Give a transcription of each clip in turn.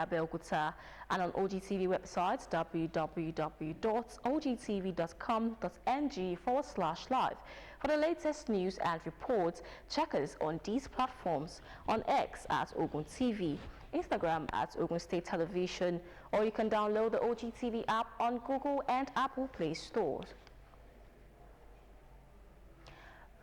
Abeokuta, and on OGTV website www.ogtv.com.ng/live. For the latest news and reports, check us on these platforms: on X at Ogun TV, Instagram at Ogun State Television, or you can download the OGTV app on Google and Apple Play stores.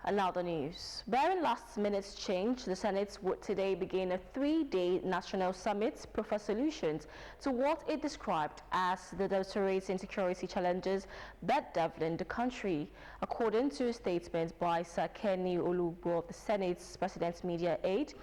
And now the news. Bearing last minute's change, the Senate would today begin a 3-day national summit to offer solutions to what it described as the deteriorating security challenges bedeviling the country. According to a statement by Sir Kenny Olugbo of the Senate's President's Media Aide,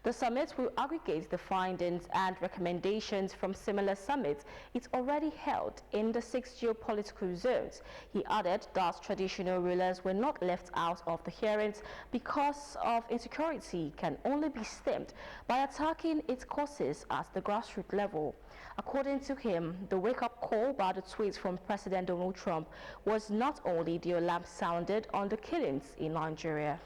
the summit will aggregate the findings and recommendations from similar summits it already held in the 6 geopolitical zones. He added that traditional rulers were not left out of the hearings because of insecurity can only be stemmed by attacking its causes at the grassroots level. According to him, the wake-up call by the tweets from President Donald Trump was not only the alarm sounded on the killings in Nigeria.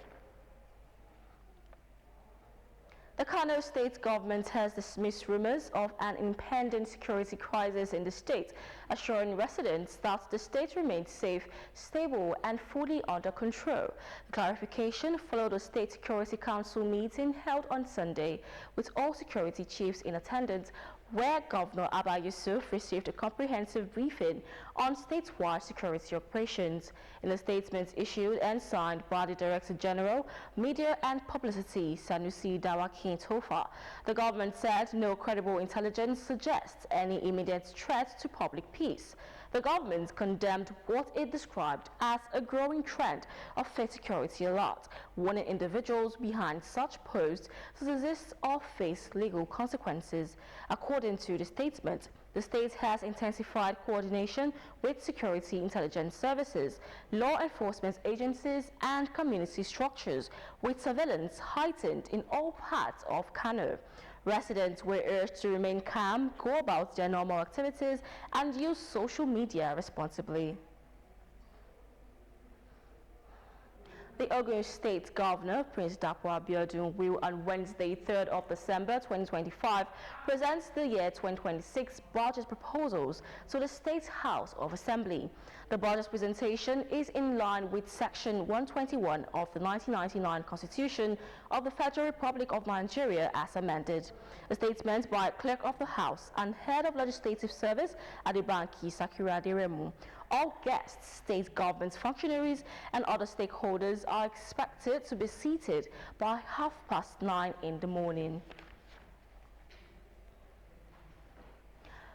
The Kano state government has dismissed rumors of an impending security crisis in the state, assuring residents that the state remains safe, stable, and fully under control. The clarification followed a State Security Council meeting held on Sunday with all security chiefs in attendance, where Governor Abba Yusuf received a comprehensive briefing on statewide security operations. In a statement issued and signed by the Director General, Media and Publicity, Sanusi Dawakin Tofa, the government said no credible intelligence suggests any immediate threat to public peace. The government condemned what it described as a growing trend of fake security alert, warning individuals behind such posts to desist or face legal consequences. According to the statement, the state has intensified coordination with security intelligence services, law enforcement agencies, and community structures, with surveillance heightened in all parts of Kano. Residents were urged to remain calm, go about their normal activities, and use social media responsibly. The Ogun State Governor, Prince Dapo Abiodun, will on Wednesday, 3rd of December 2025, present the year 2026 budget proposals to the State House of Assembly. The budget presentation is in line with Section 121 of the 1999 Constitution of the Federal Republic of Nigeria as amended. A statement by Clerk of the House and Head of Legislative Service, Adebanki Sakura Aderemu. All guests, state government functionaries, and other stakeholders are expected to be seated by 9:30 in the morning.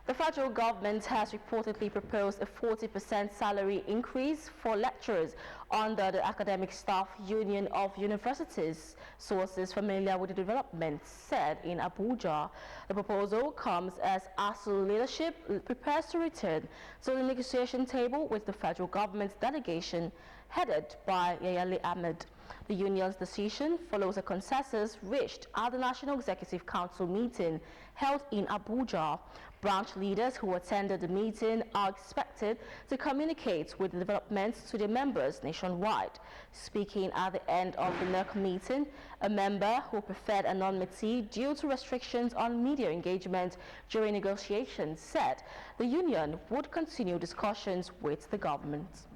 The federal government has reportedly proposed a 40% salary increase for lecturers under the Academic Staff Union of Universities. Sources familiar with the development said in Abuja. The proposal comes as ASU leadership prepares to return to the negotiation table with the federal government's delegation headed by Yayale Ahmed. The union's decision follows a consensus reached at the National Executive Council meeting held in Abuja. Branch leaders who attended the meeting are expected to communicate with the developments to their members nationwide. Speaking at the end of the NERC meeting, a member who preferred anonymity due to restrictions on media engagement during negotiations said the union would continue discussions with the government.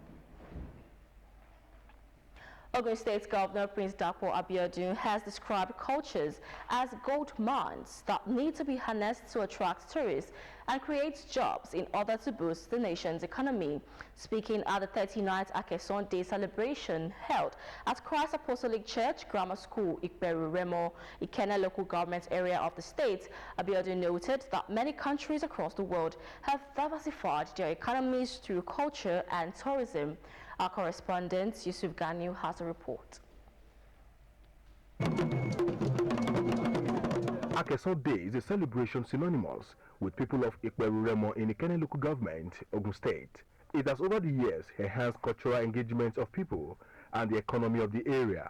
Ogun State Governor Prince Dapo Abiodun has described cultures as gold mines that need to be harnessed to attract tourists and create jobs in order to boost the nation's economy. Speaking at the 39th Akeson Day celebration held at Christ Apostolic Church Grammar School, Ikperu Remo, Ikena local government area of the state, Abiodun noted that many countries across the world have diversified their economies through culture and tourism. Our correspondent Yusuf Ganiu has a report. Akeson Day is a celebration synonymous with people of Ikperu Remo in Ikene local government, Ogun State. It has over the years enhanced cultural engagement of people and the economy of the area.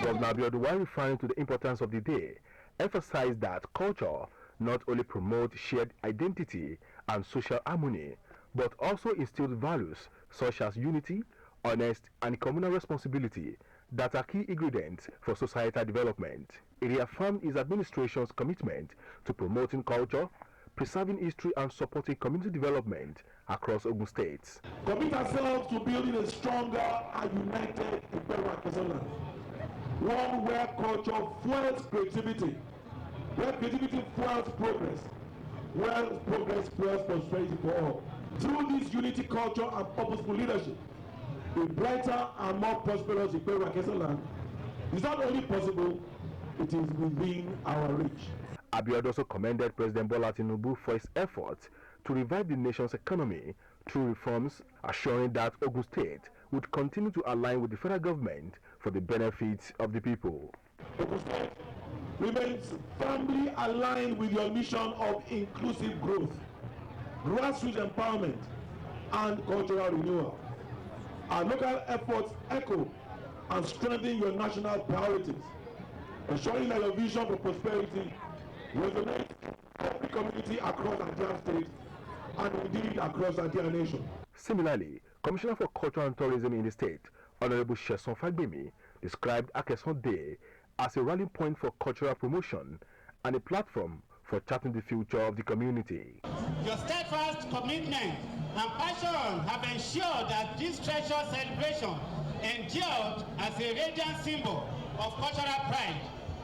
Governor Abiodun, while referring to the importance of the day, emphasized that culture not only promotes shared identity and social harmony, but also instilled values such as unity, honest, and communal responsibility that are key ingredients for societal development. He reaffirmed his administration's commitment to promoting culture, preserving history and supporting community development across Ogun State. Commit ourselves to building a stronger and united Iperu, one where culture fuels creativity, where creativity fuels progress, where progress fuels prosperity for all. Through this unity culture and purposeful leadership, a brighter and more prosperous Iperu is not only possible, it is within our reach. Abiodun also commended President Bola Tinubu for his efforts to revive the nation's economy through reforms, assuring that Ogun State would continue to align with the federal government for the benefits of the people. Ogun State remains firmly aligned with your mission of inclusive growth, grassroots empowerment, and cultural renewal. Our local efforts echo and strengthen your national priorities, ensuring that your vision for prosperity resonates with every community across Nigeria State and indeed across Nigeria nation. Similarly, Commissioner for Culture and Tourism in the state, Honorable Sheson Fagbemi, described Akeson Day as a rallying point for cultural promotion and a platform for charting the future of the community. Your steadfast commitment and passion have ensured that this treasure celebration endured as a radiant symbol of cultural pride,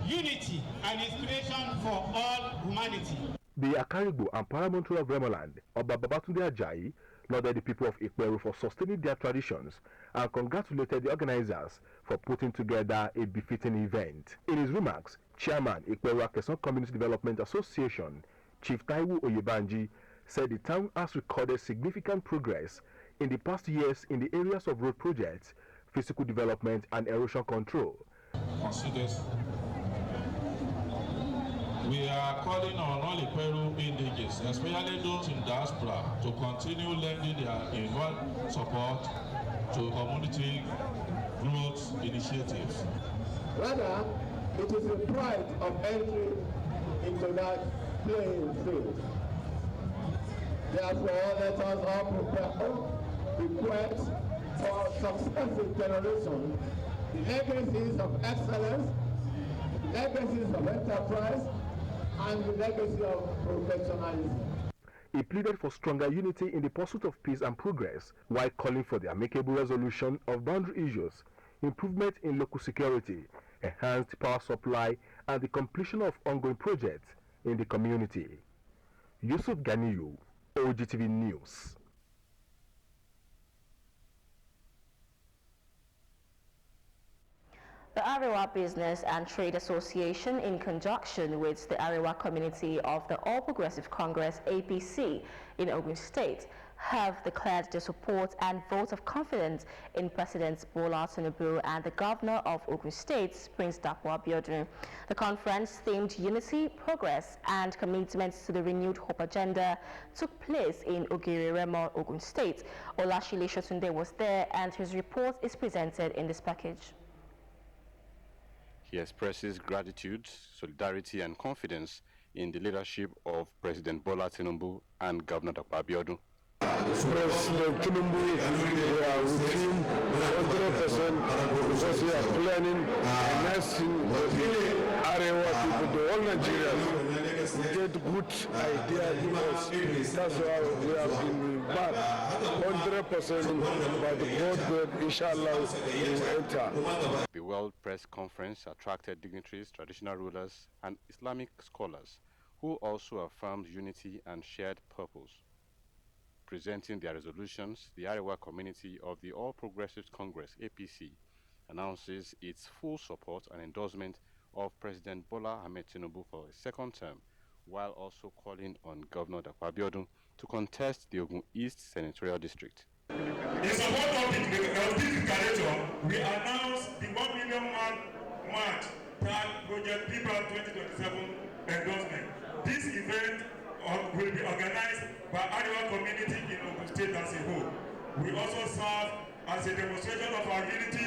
unity, and inspiration for all humanity. The Akarigbo and Paramount Ruler of Remoland, Oba Babatunde Ajayi, lauded the people of Ikperu for sustaining their traditions and congratulated the organizers for putting together a befitting event. In his remarks, Chairman Ikperu Akeson Community Development Association, Chief Taiwo Oyebanji, said the town has recorded significant progress in the past years in the areas of road projects, physical development, and erosion control. Considers. We are calling on all Ikperu indigenes, especially those in diaspora, to continue lending their involved support to community growth initiatives. Rather, it is a pride of entry into that playing field. Therefore, let us all prepare, request for successive generation the legacies of excellence, legacies of enterprise, and the legacy of professionalism. He pleaded for stronger unity in the pursuit of peace and progress, while calling for the amicable resolution of boundary issues, improvement in local security, enhanced power supply, and the completion of ongoing projects in the community. Yusuf Ganiyu, OGTV News. The Arewa Business and Trade Association, in conjunction with the Arewa community of the All Progressive Congress APC in Ogun State, have declared their support and vote of confidence in President Bola Tinubu and the Governor of Ogun State, Prince Dapo Abiodun. The conference, themed Unity, Progress and Commitments to the Renewed Hope Agenda, took place in Ogiri Remo, Ogun State. Olashile Shotunde was there, and his report is presented in this package. He expresses gratitude, solidarity and confidence in the leadership of President Bola Tinubu and Governor Dapo Abiodun. President Tinubu, we are with him 100% because we are planning a nice thing for the Arewa people, the whole Nigerians. We get good idea in us. That's why we have been back 100% by the God, inshallah, we will enter. The World Press Conference attracted dignitaries, traditional rulers, and Islamic scholars who also affirmed unity and shared purpose. Presenting their resolutions, the Arewa community of the All Progressives Congress APC announces its full support and endorsement of President Bola Ahmed Tinubu for a second term, while also calling on Governor Dapo Abiodun to contest the Ogun East Senatorial District. In support of this declaration, we announce the 1 million march project PIPA 2027 endorsement. This event will be organized by Arewa community in Ogun State as a whole. We also serve as a demonstration of our unity,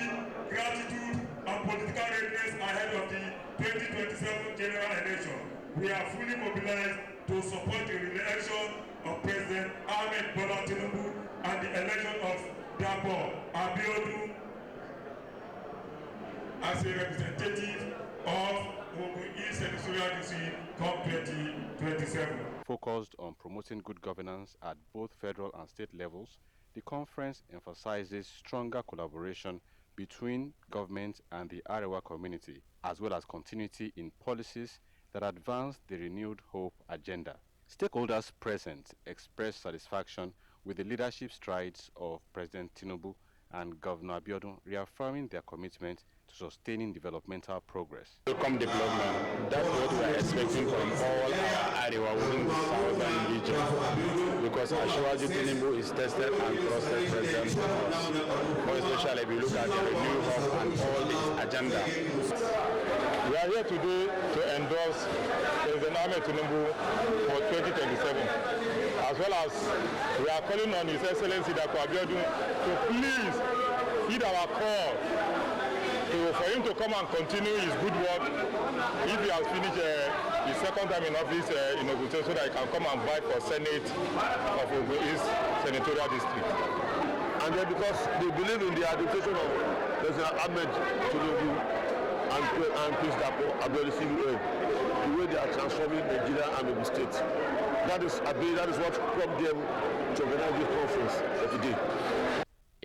gratitude, and political readiness ahead of the 2027 general election. We are fully mobilized to support the re-election of President Ahmed Bola Tinubu and the election of Dapo Abiodun as a representative of Ogun East Senatorial District come 2027. Focused on promoting good governance at both federal and state levels, the conference emphasizes stronger collaboration between government and the Arewa community, as well as continuity in policies that advance the renewed hope agenda. Stakeholders present expressed satisfaction with the leadership strides of President Tinubu and Governor Abiodun, reaffirming their commitment to sustaining developmental progress. Welcome development. That's what we are expecting from all our Arewa within the southern region. Because Ashwaji Tinubu is tested and trusted president for us. More especially if you look at the renewed hope and all its agenda. We are here today to endorse President Ahmed Tinubu for 2027, as well as we are calling on His Excellency Dr. Abiodun to please heed our call for him to come and continue his good work if he has finished his second time in office in Ogun State, so that he can come and vie for Senate of Ogun East Senatorial District. And then because they believe in the administration of President Ahmed Tinubu and Prince Abiodun, the way they are transforming Nigeria and Ogun State. That is what prompted them to organize this conference today.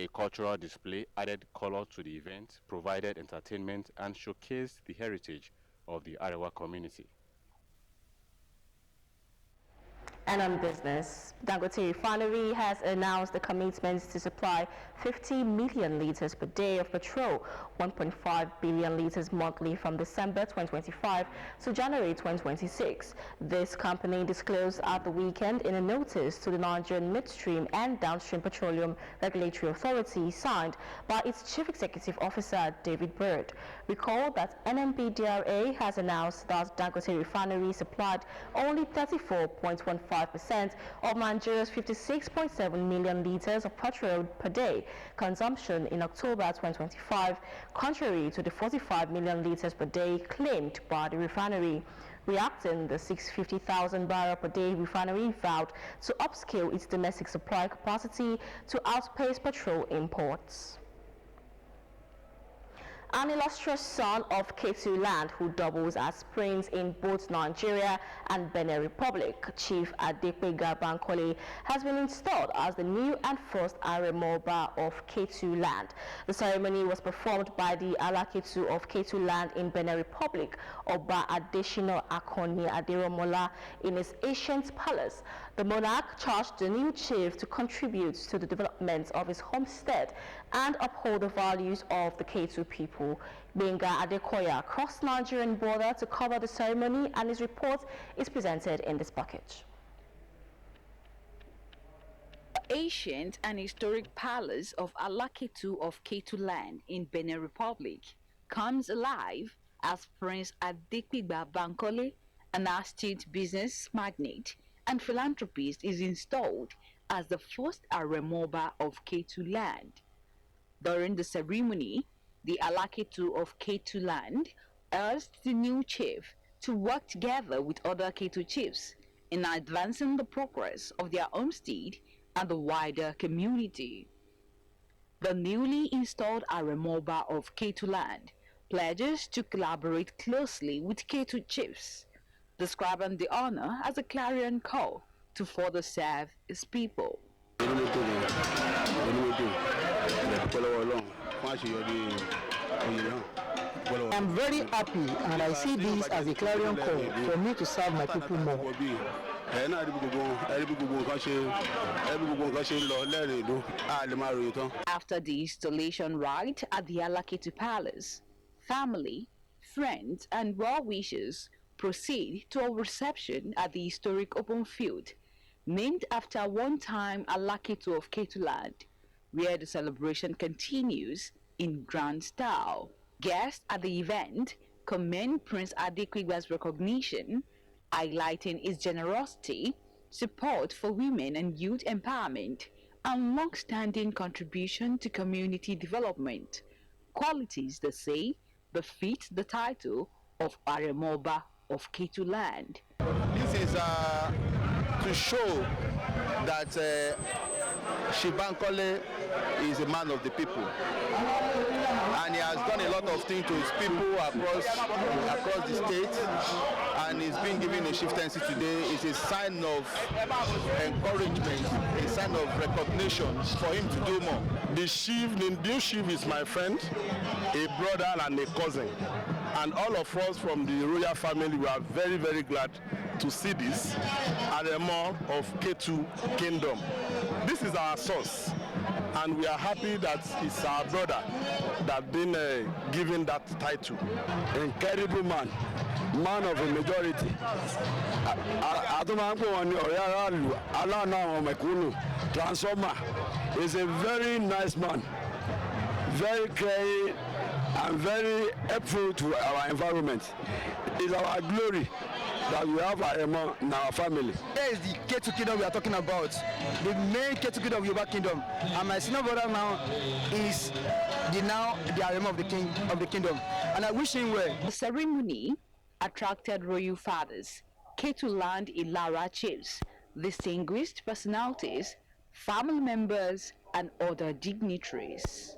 A cultural display added color to the event, provided entertainment, and showcased the heritage of the Arewa community. And on business, Dangote Refinery has announced the commitment to supply 50 million litres per day of petrol, 1.5 billion litres monthly from December 2025 to January 2026. This company disclosed at the weekend in a notice to the Nigerian Midstream and Downstream Petroleum Regulatory Authority signed by its Chief Executive Officer, David Bird. Recall that NMBDRA has announced that Dangote Refinery supplied only 34.15% of Nigeria's 56.7 million litres of petrol per day consumption in October 2025, contrary to the 45 million litres per day claimed by the refinery. Reacting, the 650,000 barrel per day refinery vowed to upscale its domestic supply capacity to outpace petrol imports. An illustrious son of Ketu land who doubles as prince in both Nigeria and Benin Republic, Chief Adekpega Bankole, has been installed as the new and first Aremoba of Ketu land. The ceremony was performed by the Alaketu of Ketu land in Benin Republic, Oba Adeshina Akoni Aderomola, in his ancient palace. The monarch charged the new chief to contribute to the development of his homestead and uphold the values of the Ketu people. Benga Adekoya crossed Nigerian border to cover the ceremony, and his report is presented in this package. Ancient and historic palace of Alaketu of Ketu land in Benin Republic comes alive as Prince Adekpega Bankole, an astute business magnate and philanthropist, is installed as the first Aremoba of Ketu land. During the ceremony, the Alaketu of Ketu land urged the new chief to work together with other Ketu chiefs in advancing the progress of their homestead and the wider community. The newly installed Aremoba of Ketu land pledges to collaborate closely with Ketu chiefs, describing the honor as a clarion call to further serve his people. I'm very happy, and I see this as a clarion call for me to serve my people more. After the installation rite at the Alaketu Palace, family, friends, and well-wishers proceed to a reception at the historic open field, named after one-time Alaketu of Ketu land, where the celebration continues in grand style. Guests at the event commend Prince Adekpega's recognition, highlighting his generosity, support for women and youth empowerment, and long-standing contribution to community development, qualities they say befit the title of Aremoba of Ketu land. This is to show that Bankole is a man of the people, and he has done a lot of things to his people across the state, and he's been given a chieftaincy today. It's a sign of encouragement, a sign of recognition for him to do more. The new chief is my friend, a brother and a cousin, and all of us from the royal family, we are very, very glad to see this Aremo of Ketu Kingdom. This is our source, and we are happy that it's our brother that been given that title. Incredible man of a majority. Transformer is a very nice man, very caring and very helpful to our environment. It's our glory that we have Aremo in our family. Here is the Ketu Kingdom we are talking about, the main Ketu Kingdom of Yoruba Kingdom. And my senior brother now is the Aremo of the kingdom. And I wish him well. The ceremony attracted royal fathers, Ketu Land Ilara chiefs, distinguished personalities, family members, and other dignitaries.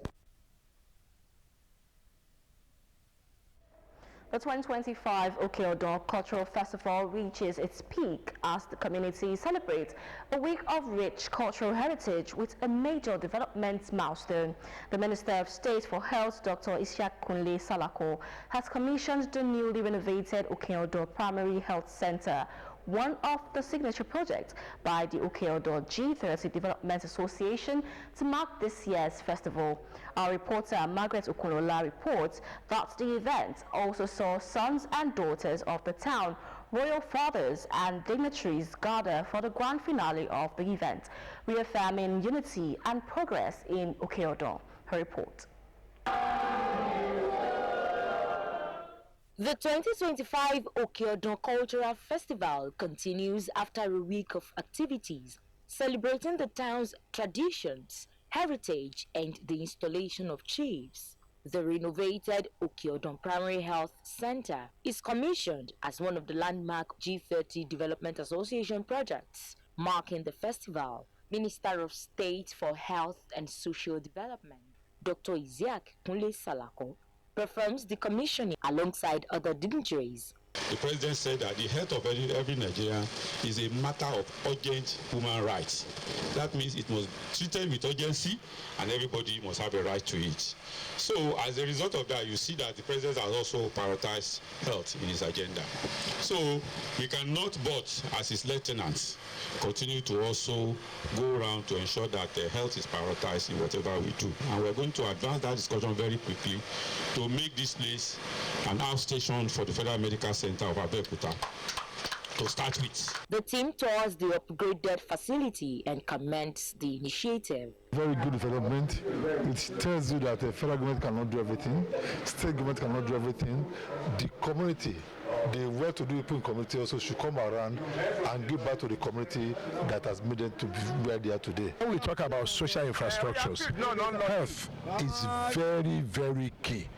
The 2025 Okeodo Cultural Festival reaches its peak as the community celebrates a week of rich cultural heritage with a major development milestone. The Minister of State for Health, Dr. Kunle Salako, has commissioned the newly renovated Okeodo Primary Health Center, one of the signature projects by the Okeodo G30 Development Association, to mark this year's festival. Our reporter Margaret Okunola reports that the event also saw sons and daughters of the town, royal fathers and dignitaries gather for the grand finale of the event, reaffirming unity and progress in Okeodo. Her report. The 2025 Okeodo Cultural Festival continues after a week of activities celebrating the town's traditions, heritage, and the installation of chiefs. The renovated Okeodo Primary Health Center is commissioned as one of the landmark G30 Development Association projects. Marking the festival, Minister of State for Health and Social Development, Dr. Kunle Salako, performs the commissioning alongside other dignitaries. The president said that the health of every Nigerian is a matter of urgent human rights. That means it must be treated with urgency and everybody must have a right to it. So as a result of that, you see that the president has also prioritized health in his agenda. So we cannot but, as his lieutenants, continue to also go around to ensure that health is prioritized in whatever we do. And we're going to advance that discussion very quickly to make this place an outstation for the Federal Medical Center of Abeokuta to start with. The team tours the upgraded facility and commends the initiative. Very good development. It tells you that the federal government cannot do everything, state government cannot do everything. The community, the well-to-do people in community also should come around and give back to the community that has made them to be where they are today. When we talk about social infrastructures, health is very, very key,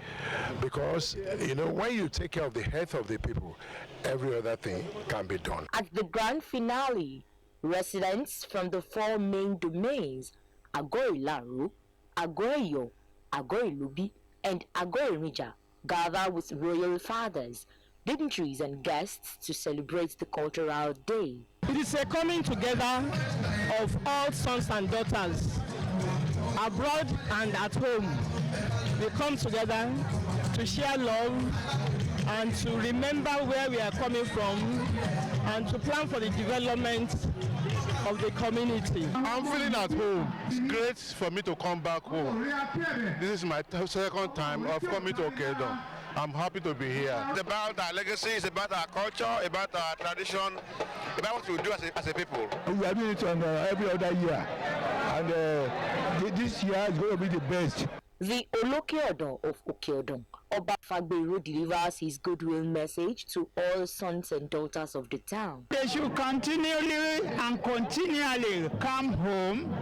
because when you take care of the health of the people, every other thing can be done. At the grand finale, residents from the four main domains, Agoi-Laru, Agoi-Yo, Agoi-Lubi, and Agoi-Rija, gather with royal fathers, dignitaries and guests to celebrate the cultural day. It is a coming together of all sons and daughters, abroad and at home. They come together to share love and to remember where we are coming from and to plan for the development of the community. I'm feeling at home. It's great for me to come back home. This is my second time of coming to Okeodo. I'm happy to be here. It's about our legacy, it's about our culture, about our tradition, about what we do as a people. We are doing it on every other year, and this year is going to be the best. The Olokeodo of Okeodo, Oba Fagbero, delivers his goodwill message to all sons and daughters of the town. They should continually come home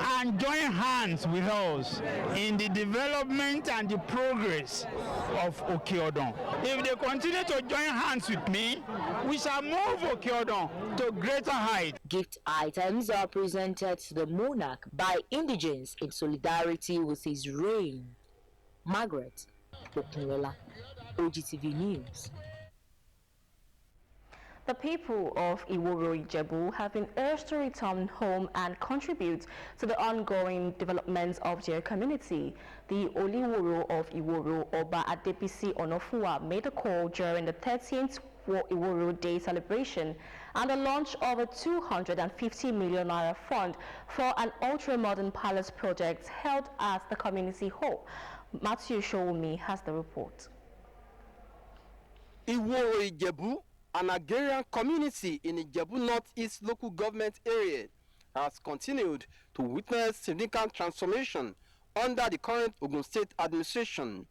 and join hands with us in the development and the progress of Okeodon. If they continue to join hands with me, we shall move Okeodon to greater heights. Gift items are presented to the monarch by indigents in solidarity with his reign. Margaret Okunlola, OGTV News. The people of Iworo Ijebu have been urged to return home and contribute to the ongoing development of their community. The Oliworo of Iworo, Oba Adebisi Onofuwa, made a call during the 13th Iworo Day celebration and the launch of a 250 million naira fund for an ultra-modern palace project held at the community hall. Matthew Showumi has the report. Iworo Ijebu, an agrarian community in Ijebu Northeast local government area, has continued to witness significant transformation under the current Ogun State administration.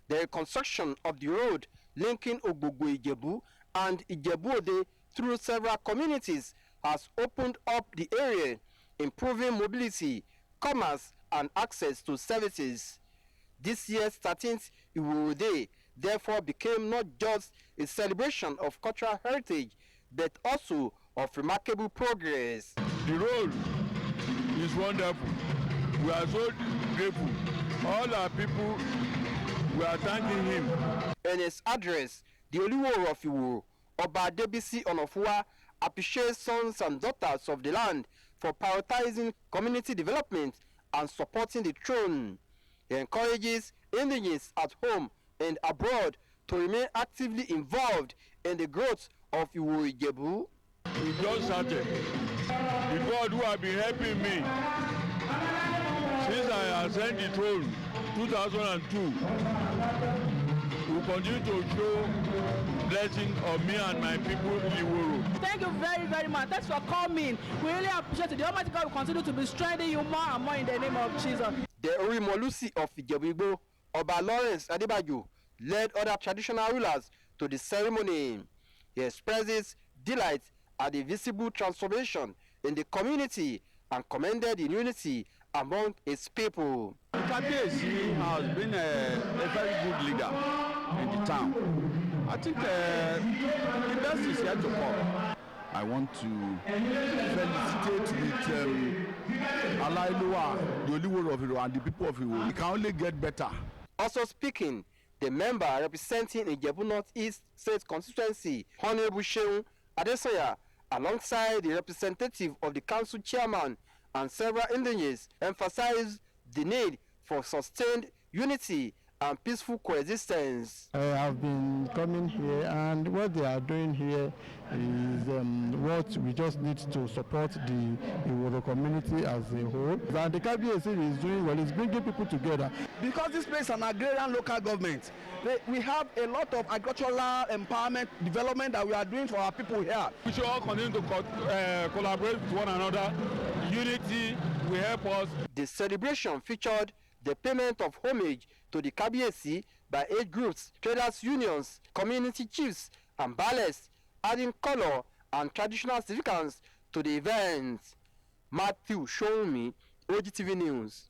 The reconstruction of the road linking Ogbogbo Ijebu and Ijebu Ode through several communities has opened up the area, improving mobility, commerce, and access to services. This year's 13th Iworo Day therefore became not just a celebration of cultural heritage, but also of remarkable progress. The road is wonderful. We are so grateful. All our people, we are thanking him. In his address, the Oliworo of Iworo, Oba Adebisi Onofuwa, appreciates sons and daughters of the land for prioritizing community development and supporting the throne. He encourages indigenes at home and abroad to remain actively involved in the growth of Iworo Ijebu. We just started. The God who has been helping me since I ascended the throne 2002 will continue to show blessing on me and my people in Iworo. Thank you very, very much. Thanks for coming. We really appreciate it. The Almighty God will continue to be strengthening you more and more in the name of Jesus. The Orimolusi of Ijebu Igbo, Oba Lawrence Adebayo, led other traditional rulers to the ceremony. He expresses delight at the visible transformation in the community and commended the unity among its people. Kabiyesi has been a very good leader in the town. I think the best is yet to come. I want to felicitate with Alailuwa, the Oliworo of Iworo, and the people of Iworo. We can only get better. Also speaking, the member representing Ijebu Northeast State Constituency, Honorable Sheun Adesoya, alongside the representative of the council chairman and several indigenes, emphasized the need for sustained unity and peaceful coexistence. I have been coming here, and what they are doing here is what we just need to support the Iworo community as a whole. And the KBAC is doing well, it's bringing people together. Because this place is an agrarian local government, we have a lot of agricultural empowerment development that we are doing for our people here. We should all continue to collaborate with one another. Unity will help us. The celebration featured the payment of homage to the KBAC by age groups, traders unions, community chiefs, and ballets, adding color and traditional significance to the event. Matthew Showumi, OGTV News.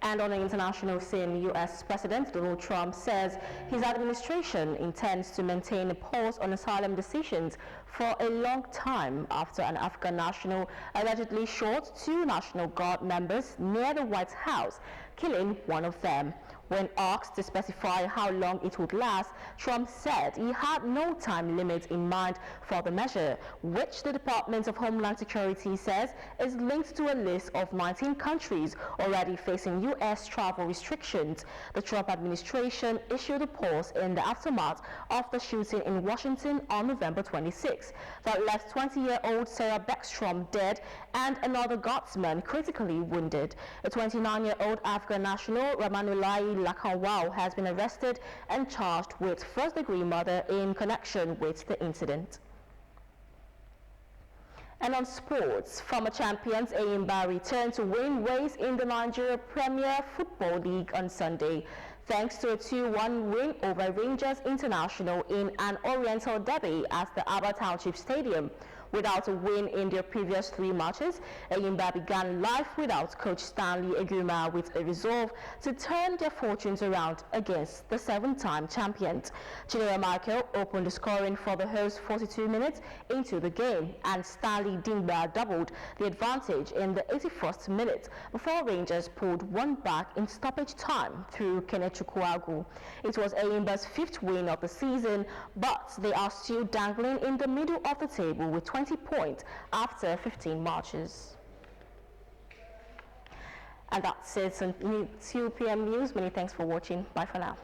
And on the international scene, U.S. President Donald Trump says his administration intends to maintain a pause on asylum decisions for a long time after an Afghan national allegedly shot 2 National Guard members near the White House, killing one of them. When asked to specify how long it would last, Trump said he had no time limit in mind for the measure, which the Department of Homeland Security says is linked to a list of 19 countries already facing U.S. travel restrictions. The Trump administration issued a pause in the aftermath of the shooting in Washington on November 26 that left 20-year-old Sarah Beckstrom dead and another guardsman critically wounded. A 29-year-old Afghan national, Ramanulai Lakanwau, has been arrested and charged with first-degree murder in connection with the incident. And on sports, former champions Eyimba returned to win ways in the Nigeria Premier Football League on Sunday, thanks to a 2-1 win over Rangers International in an Oriental derby at the Aba Township Stadium. Without a win in their previous 3 matches, Eyimba began life without coach Stanley Eguma with a resolve to turn their fortunes around against the 7-time champions. Chinua Michael opened the scoring for the hosts 42 minutes into the game, and Stanley Dingba doubled the advantage in the 81st minute before Rangers pulled one back in stoppage time through Kenneth Chukwuagu. It was Eyimba's 5th win of the season, but they are still dangling in the middle of the table with 20 points after 15 matches. And that's it on 2 p.m. news. Many thanks for watching. Bye for now.